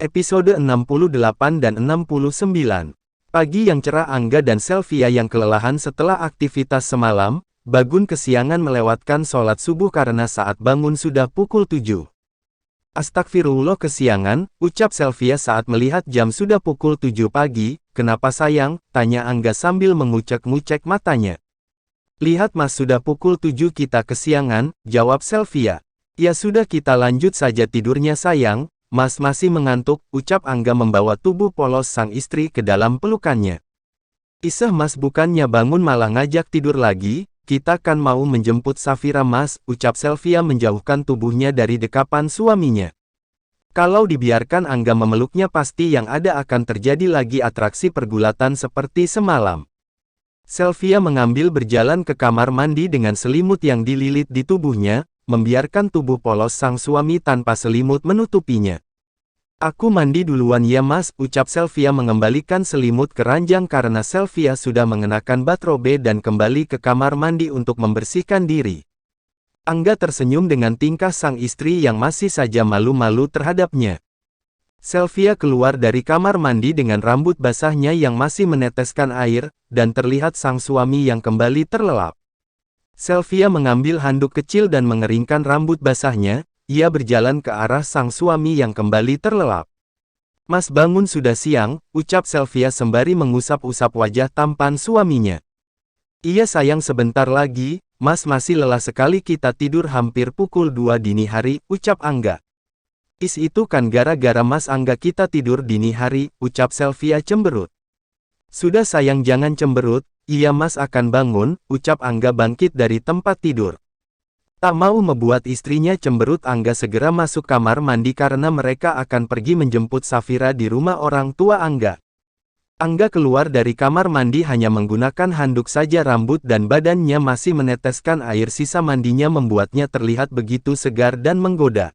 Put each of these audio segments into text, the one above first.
Episode 68 dan 69. Pagi yang cerah, Angga dan Sylvia yang kelelahan setelah aktivitas semalam, bangun kesiangan melewatkan sholat subuh karena saat bangun sudah pukul 7. Astagfirullah, kesiangan, ucap Sylvia saat melihat jam sudah pukul 7 pagi. Kenapa sayang? Tanya Angga sambil mengucek-ngucek matanya. Lihat mas, sudah pukul 7 kita kesiangan, jawab Sylvia. Ya sudah, kita lanjut saja tidurnya sayang. Mas masih mengantuk, ucap Angga membawa tubuh polos sang istri ke dalam pelukannya. Isah mas, bukannya bangun malah ngajak tidur lagi, kita kan mau menjemput Safira mas, ucap Sylvia menjauhkan tubuhnya dari dekapan suaminya. Kalau dibiarkan Angga memeluknya pasti yang ada akan terjadi lagi atraksi pergulatan seperti semalam. Sylvia mengambil berjalan ke kamar mandi dengan selimut yang dililit di tubuhnya, membiarkan tubuh polos sang suami tanpa selimut menutupinya. Aku mandi duluan ya mas, ucap Sylvia mengembalikan selimut ke ranjang karena Sylvia sudah mengenakan bathrobe dan kembali ke kamar mandi untuk membersihkan diri. Angga tersenyum dengan tingkah sang istri yang masih saja malu-malu terhadapnya. Sylvia keluar dari kamar mandi dengan rambut basahnya yang masih meneteskan air, dan terlihat sang suami yang kembali terlelap. Sylvia mengambil handuk kecil dan mengeringkan rambut basahnya, ia berjalan ke arah sang suami yang kembali terlelap. Mas bangun sudah siang, ucap Sylvia sembari mengusap-usap wajah tampan suaminya. Iya sayang, sebentar lagi, mas masih lelah sekali, kita tidur hampir pukul 2 dini hari, ucap Angga. Itu kan gara-gara mas Angga kita tidur dini hari, ucap Sylvia cemberut. Sudah sayang, jangan cemberut. Iya mas akan bangun, ucap Angga bangkit dari tempat tidur. Tak mau membuat istrinya cemberut, Angga segera masuk kamar mandi karena mereka akan pergi menjemput Safira di rumah orang tua Angga. Angga keluar dari kamar mandi hanya menggunakan handuk saja, rambut dan badannya masih meneteskan air, sisa mandinya membuatnya terlihat begitu segar dan menggoda.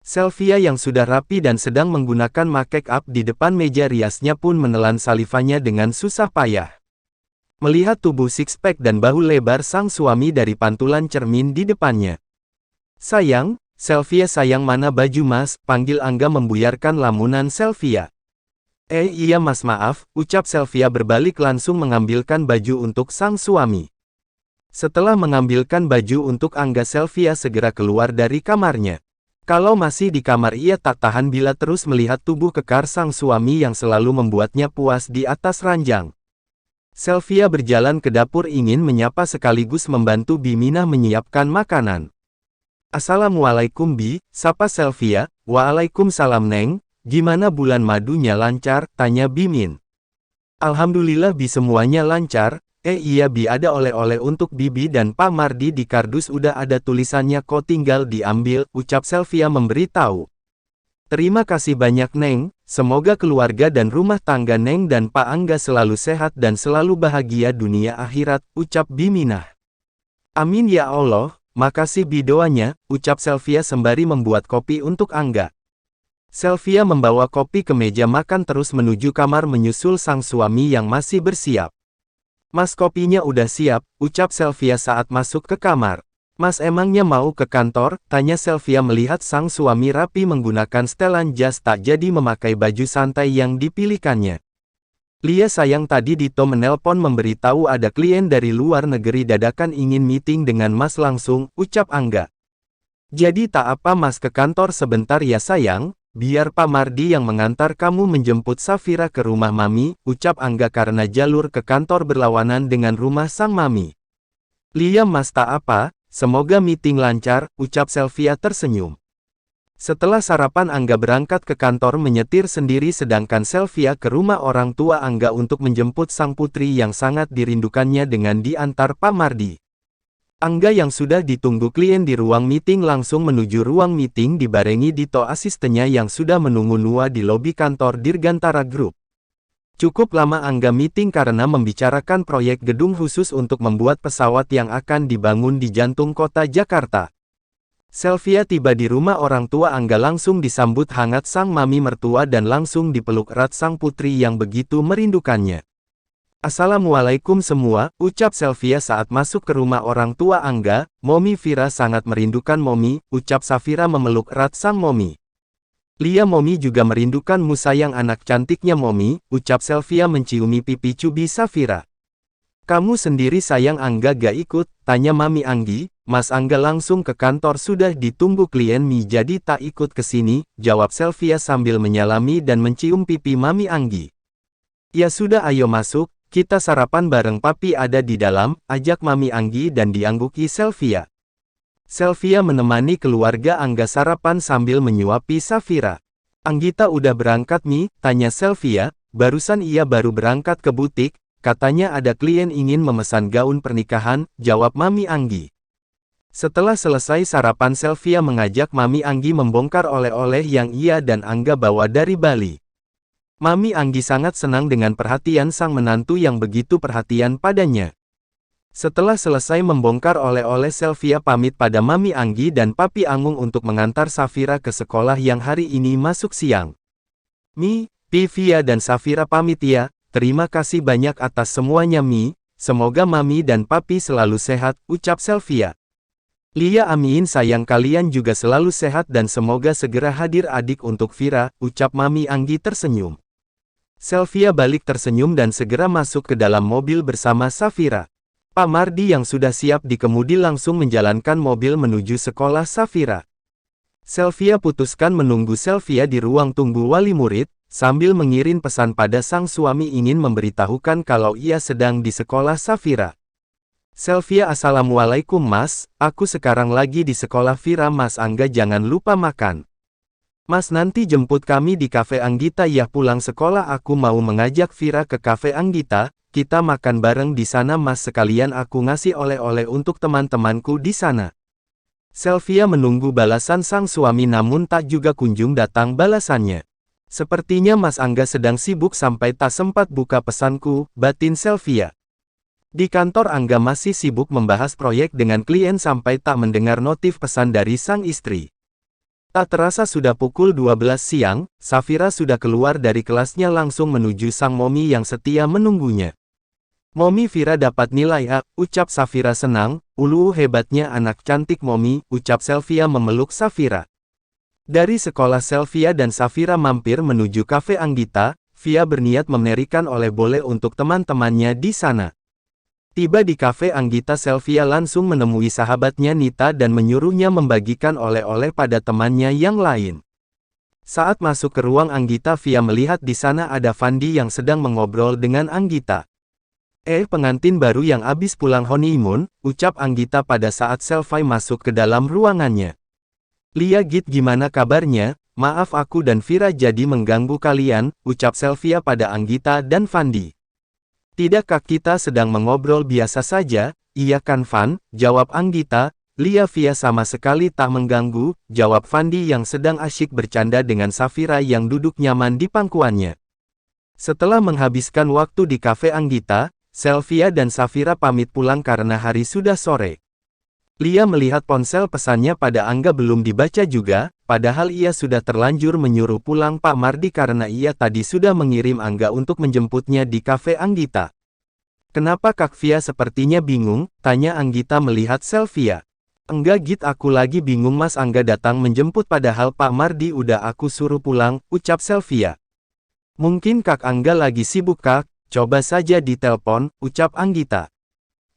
Sylvia yang sudah rapi dan sedang menggunakan make up di depan meja riasnya pun menelan salivanya dengan susah payah. Melihat tubuh six-pack dan bahu lebar sang suami dari pantulan cermin di depannya. Sayang, Sylvia sayang, mana baju mas, panggil Angga membuyarkan lamunan Sylvia. Iya mas, maaf, ucap Sylvia berbalik langsung mengambilkan baju untuk sang suami. Setelah mengambilkan baju untuk Angga, Sylvia segera keluar dari kamarnya. Kalau masih di kamar ia tak tahan bila terus melihat tubuh kekar sang suami yang selalu membuatnya puas di atas ranjang. Sylvia berjalan ke dapur ingin menyapa sekaligus membantu Biminah menyiapkan makanan. Assalamualaikum Bi, sapa Sylvia. Waalaikumsalam Neng, gimana bulan madunya lancar, tanya Bimin. Alhamdulillah Bi, semuanya lancar. Iya Bi, ada oleh-oleh untuk Bibi dan Pak Mardi di kardus udah ada tulisannya kok, tinggal diambil, ucap Sylvia memberitahu. Terima kasih banyak Neng, semoga keluarga dan rumah tangga Neng dan Pak Angga selalu sehat dan selalu bahagia dunia akhirat, ucap Biminah. Amin ya Allah, makasih Bi doanya, ucap Sylvia sembari membuat kopi untuk Angga. Sylvia membawa kopi ke meja makan terus menuju kamar menyusul sang suami yang masih bersiap. Mas, kopinya udah siap, ucap Sylvia saat masuk ke kamar. Mas emangnya mau ke kantor? Tanya Sylvia melihat sang suami rapi menggunakan setelan jas tak jadi memakai baju santai yang dipilihkannya. Lia sayang, tadi Dito menelpon memberitahu ada klien dari luar negeri dadakan ingin meeting dengan mas langsung, ucap Angga. Jadi tak apa mas ke kantor sebentar ya sayang, biar Pak Mardi yang mengantar kamu menjemput Safira ke rumah mami, ucap Angga karena jalur ke kantor berlawanan dengan rumah sang mami. Lia mas tak apa. Semoga meeting lancar, ucap Sylvia tersenyum. Setelah sarapan Angga berangkat ke kantor menyetir sendiri sedangkan Sylvia ke rumah orang tua Angga untuk menjemput sang putri yang sangat dirindukannya dengan diantar Pak Mardi. Angga yang sudah ditunggu klien di ruang meeting langsung menuju ruang meeting dibarengi Dito asistennya yang sudah menunggu Nua di lobi kantor Dirgantara Group. Cukup lama Angga meeting karena membicarakan proyek gedung khusus untuk membuat pesawat yang akan dibangun di jantung kota Jakarta. Sylvia tiba di rumah orang tua Angga langsung disambut hangat sang mami mertua dan langsung dipeluk erat sang putri yang begitu merindukannya. Assalamualaikum semua, ucap Sylvia saat masuk ke rumah orang tua Angga. Momi Vira sangat merindukan Momi, ucap Safira memeluk erat sang Momi. Lia Momi juga merindukanmu sayang anak cantiknya Momi, ucap Sylvia menciumi pipi Cubi Safira. Kamu sendiri sayang Angga gak ikut, tanya Mami Anggi. Mas Angga langsung ke kantor sudah ditunggu klien Mi jadi tak ikut ke sini, jawab Sylvia sambil menyalami dan mencium pipi Mami Anggi. Ya sudah ayo masuk, kita sarapan bareng papi ada di dalam, ajak Mami Anggi dan diangguki Sylvia. Sylvia menemani keluarga Angga sarapan sambil menyuapi Safira. Anggita udah berangkat Mi, tanya Sylvia, barusan ia baru berangkat ke butik, katanya ada klien ingin memesan gaun pernikahan, jawab Mami Anggi. Setelah selesai sarapan Sylvia mengajak Mami Anggi membongkar oleh-oleh yang ia dan Angga bawa dari Bali. Mami Anggi sangat senang dengan perhatian sang menantu yang begitu perhatian padanya. Setelah selesai membongkar oleh-oleh Sylvia pamit pada Mami Anggi dan Papi Angung untuk mengantar Safira ke sekolah yang hari ini masuk siang. Mi, Via dan Safira pamit ya, terima kasih banyak atas semuanya Mi, semoga Mami dan Papi selalu sehat, ucap Sylvia. Lia amin sayang kalian juga selalu sehat dan semoga segera hadir adik untuk Vira, ucap Mami Anggi tersenyum. Sylvia balik tersenyum dan segera masuk ke dalam mobil bersama Safira. Pak Mardi yang sudah siap di kemudi langsung menjalankan mobil menuju sekolah Safira. Sylvia putuskan menunggu Sylvia di ruang tunggu wali murid, sambil mengirim pesan pada sang suami ingin memberitahukan kalau ia sedang di sekolah Safira. Sylvia assalamualaikum mas, aku sekarang lagi di sekolah Vira mas Angga jangan lupa makan. Mas nanti jemput kami di kafe Anggita ya pulang sekolah aku mau mengajak Vira ke kafe Anggita, kita makan bareng di sana mas sekalian aku ngasih oleh-oleh untuk teman-temanku di sana. Sylvia menunggu balasan sang suami namun tak juga kunjung datang balasannya. Sepertinya mas Angga sedang sibuk sampai tak sempat buka pesanku, batin Sylvia. Di kantor Angga masih sibuk membahas proyek dengan klien sampai tak mendengar notif pesan dari sang istri. Tak terasa sudah pukul 12 siang, Safira sudah keluar dari kelasnya langsung menuju sang Momi yang setia menunggunya. Momi Vira dapat nilai A, ucap Safira senang, hebatnya anak cantik Momi, ucap Sylvia memeluk Safira. Dari sekolah Sylvia dan Safira mampir menuju kafe Anggita, Via berniat memberikan oleh-oleh untuk teman-temannya di sana. Tiba di kafe Anggita Sylvia langsung menemui sahabatnya Nita dan menyuruhnya membagikan oleh-oleh pada temannya yang lain. Saat masuk ke ruang Anggita Via melihat di sana ada Fandi yang sedang mengobrol dengan Anggita. Pengantin baru yang habis pulang honeymoon, ucap Anggita pada saat Sylvia masuk ke dalam ruangannya. Lia Git gimana kabarnya, maaf aku dan Vira jadi mengganggu kalian, ucap Sylvia pada Anggita dan Fandi. Tidakkah kita sedang mengobrol biasa saja, iya kan Van, jawab Anggita. Lia Via sama sekali tak mengganggu, jawab Fandi yang sedang asyik bercanda dengan Safira yang duduk nyaman di pangkuannya. Setelah menghabiskan waktu di kafe Anggita, Sylvia dan Safira pamit pulang karena hari sudah sore. Lia melihat ponsel pesannya pada Angga belum dibaca juga, padahal ia sudah terlanjur menyuruh pulang Pak Mardi karena ia tadi sudah mengirim Angga untuk menjemputnya di kafe Anggita. Kenapa Kak Via sepertinya bingung, tanya Anggita melihat Sylvia. Enggak Git aku lagi bingung Mas Angga datang menjemput padahal Pak Mardi udah aku suruh pulang, ucap Sylvia. Mungkin Kak Angga lagi sibuk Kak, coba saja ditelepon, ucap Anggita.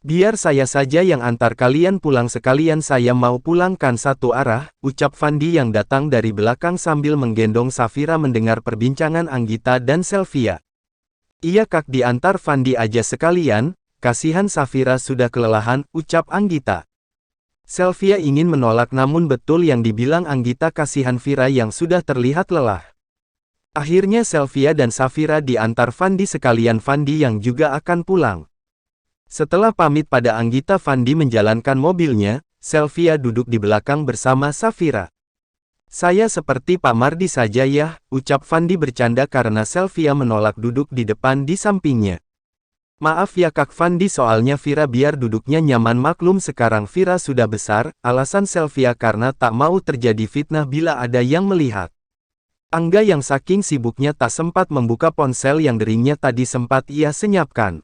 Biar saya saja yang antar kalian pulang sekalian saya mau pulangkan satu arah, ucap Fandi yang datang dari belakang sambil menggendong Safira mendengar perbincangan Anggita dan Sylvia. Iya Kak diantar Fandi aja sekalian, kasihan Safira sudah kelelahan, ucap Anggita. Sylvia ingin menolak namun betul yang dibilang Anggita kasihan Vira yang sudah terlihat lelah. Akhirnya Sylvia dan Safira diantar Fandi sekalian Fandi yang juga akan pulang. Setelah pamit pada Anggita Fandi menjalankan mobilnya, Sylvia duduk di belakang bersama Safira. Saya seperti Pak Mardi saja ya, ucap Fandi bercanda karena Sylvia menolak duduk di depan di sampingnya. Maaf ya Kak Fandi soalnya Vira biar duduknya nyaman maklum sekarang Vira sudah besar, alasan Sylvia karena tak mau terjadi fitnah bila ada yang melihat. Angga yang saking sibuknya tak sempat membuka ponsel yang deringnya tadi sempat ia senyapkan.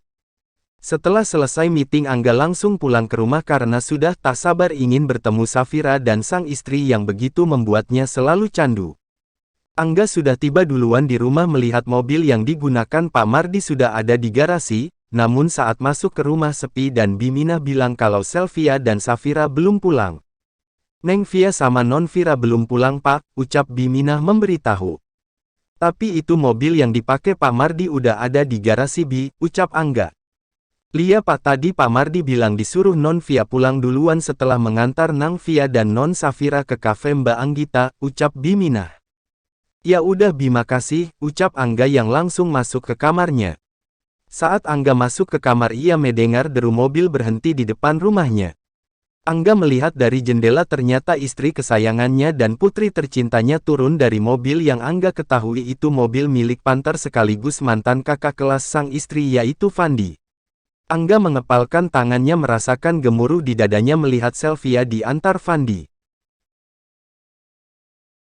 Setelah selesai meeting Angga langsung pulang ke rumah karena sudah tak sabar ingin bertemu Safira dan sang istri yang begitu membuatnya selalu candu. Angga sudah tiba duluan di rumah melihat mobil yang digunakan Pak Mardi sudah ada di garasi, namun saat masuk ke rumah sepi dan Biminah bilang kalau Selvia dan Safira belum pulang. Neng Via sama Non Vira belum pulang Pak, ucap Biminah memberitahu. Tapi itu mobil yang dipakai Pak Mardi udah ada di garasi Bi, ucap Angga. Lia Pak tadi Pak Mardi bilang disuruh Non Via pulang duluan setelah mengantar Nang Via dan Non Safira ke kafe Mbak Anggita, ucap Biminah. Ya udah Bi makasih, ucap Angga yang langsung masuk ke kamarnya. Saat Angga masuk ke kamar ia mendengar deru mobil berhenti di depan rumahnya. Angga melihat dari jendela ternyata istri kesayangannya dan putri tercintanya turun dari mobil yang Angga ketahui itu mobil milik Panter sekaligus mantan kakak kelas sang istri yaitu Fandi. Angga mengepalkan tangannya merasakan gemuruh di dadanya melihat Selvia diantar Fandi.